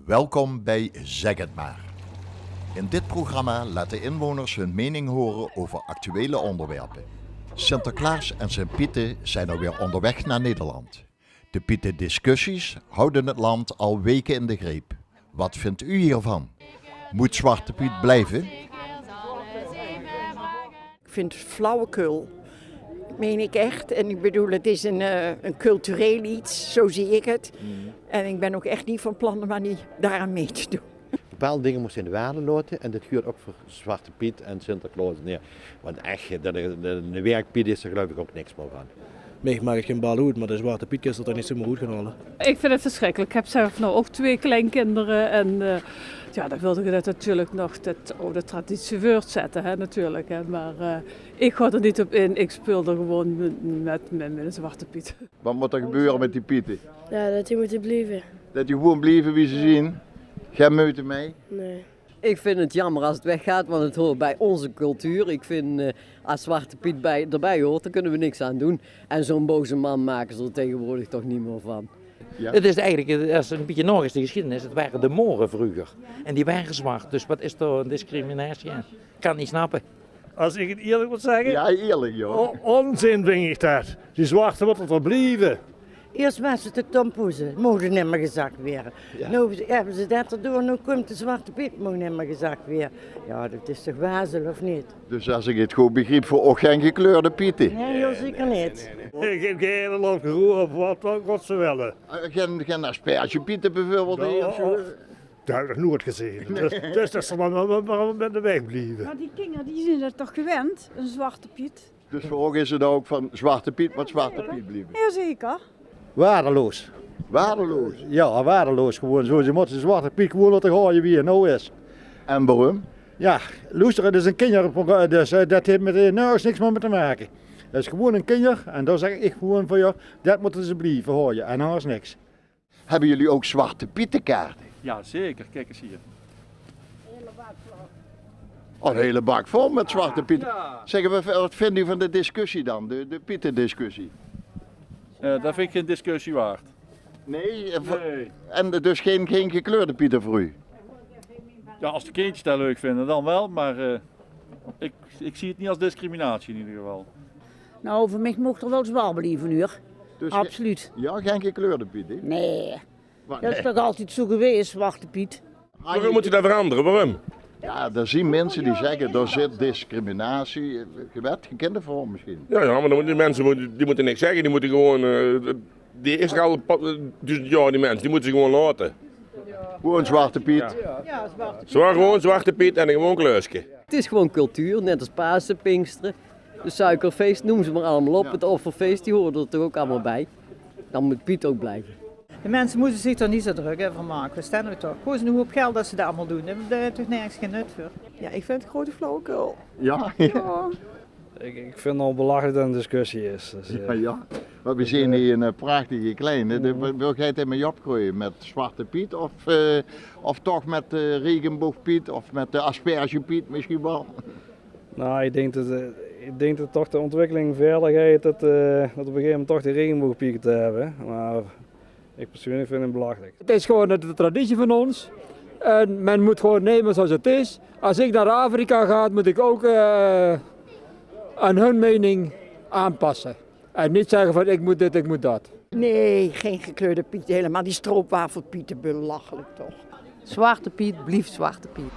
Welkom bij Zeg het maar. In dit programma laten inwoners hun mening horen over actuele onderwerpen. Sinterklaas en zijn Pieten zijn alweer onderweg naar Nederland. De Pieten-discussies houden het land al weken in de greep. Wat vindt u hiervan? Moet Zwarte Piet blijven? Ik vind het flauwekul. Meen ik echt. En ik bedoel, het is een cultureel iets, zo zie ik het. En ik ben ook echt niet van plan om daaraan mee te doen. Bepaalde dingen moesten in de waarde laten en dat geldt ook voor Zwarte Piet en Sinterklaas. Nee, want echt, de werkpiet is er geloof ik ook niks meer van. Mij maakt geen bal uit, maar de Zwarte Piet is er niet zo goed gaan halen. Ik vind het verschrikkelijk. Ik heb zelf nou ook 2 kleinkinderen en dan wilde ik dat natuurlijk nog de oude traditie voortzetten, hè, natuurlijk. Hè. Maar ik ga er niet op in, ik speel er gewoon met een Zwarte Piet. Wat moet er gebeuren met die Pieten? Ja, dat die moeten blijven. Dat die gewoon blijven wie ze zien? Geen meute mee? Nee. Ik vind het jammer als het weggaat, want het hoort bij onze cultuur. Ik vind als Zwarte Piet erbij hoort, dan kunnen we niks aan doen. En zo'n boze man maken ze er tegenwoordig toch niet meer van. Ja. Het is eigenlijk, als een beetje nog eens de geschiedenis, het waren de Moren vroeger. En die waren zwart, dus wat is er een discriminatie aan? Ik kan het niet snappen. Als ik het eerlijk moet zeggen, Ja, eerlijk joh. onzin vind ik dat. Die zwarte moeten er blijven. Eerst was het de tompoezen, mogen niet meer gezakt worden. Ja. Nu hebben ze dat erdoor, nu komt de Zwarte Piet, mogen niet meer gezakt worden. Ja, dat is toch wazel of niet? Dus als ik het goed begreep, voor ook geen gekleurde Pieten? Nee, heel zeker niet. Ik heb geen land geroepen op wat ze willen. Geen aspergepieten bijvoorbeeld? Dat heb ik nog nooit gezien. Dus dat ze maar met de weg blijven. Maar die kinderen die zijn er toch gewend, een Zwarte Piet? Dus voor ook is het ook van Zwarte Piet, wat Zwarte Piet blijven. Jazeker. Waardeloos. Waardeloos. Ja, waardeloos gewoon. Zo, je moet de Zwarte Piet gewoon laten gooien wie er nou is. En waarom? Ja, luisteren, dat is een kinderprogramma, dus dat heeft met nergens niks meer mee te maken. Dat is gewoon een kinder en dan zeg ik gewoon van ja, dat moeten ze blijven gooien en anders niks. Hebben jullie ook Zwarte Pietenkaarten? Ja, zeker. Kijk eens hier. Oh, een hele bak vol met Zwarte Pieten. Ja. Zeggen we, wat vindt u van de discussie dan, de Pieten-discussie? Dat vind ik geen discussie waard. Nee? Nee. En dus geen gekleurde Pieten voor u? Ja, als de kindjes dat leuk vinden, dan wel. Maar ik zie het niet als discriminatie in ieder geval. Nou, voor mij mocht er wel zwaar blijven nu. Dus Absoluut. Ja, geen gekleurde Pieten? Nee, dat is toch altijd zo geweest, Zwarte Piet. Waarom moet je dat veranderen? Waarom? Ja, er zien mensen die zeggen, er zit discriminatie. Je kent het voor misschien. Ja, maar dan moeten die mensen die moeten niks zeggen. Die moeten gewoon, die is er al 1000 jaar die mensen, die moeten ze gewoon laten. Gewoon Zwarte Piet. Ja. Gewoon Zwarte Piet en een gewoon kleusje. Het is gewoon cultuur, net als Pasen, Pinksteren. De suikerfeest, noem ze maar allemaal op. Het offerfeest, die horen er toch ook allemaal bij. Dan moet Piet ook blijven. De mensen moeten zich er niet zo druk van maken. We staan er toch. Gewoon een hoop geld dat ze dat allemaal doen. Daar heeft toch nergens geen nut voor. Ja, ik vind het grote flauwekul. Ja. Ik vind het al belachelijk dat een discussie is. Dus, Ja. Maar we zien hier een prachtige kleine. Wil jij het in mijn Job gooien met Zwarte Piet of toch met Regenboogpiet of met de Aspergepiet misschien wel? Nou, ik denk dat toch de ontwikkeling verder gaat dat op een gegeven moment toch de regenboogpiek te hebben. Maar ik persoonlijk vind het belachelijk. Het is gewoon de traditie van ons. En men moet gewoon nemen zoals het is. Als ik naar Afrika ga, moet ik ook aan hun mening aanpassen. En niet zeggen van ik moet dit, ik moet dat. Nee, geen gekleurde Piet, helemaal die stroopwafelpieten, belachelijk toch. Zwarte Piet, blieft Zwarte Piet.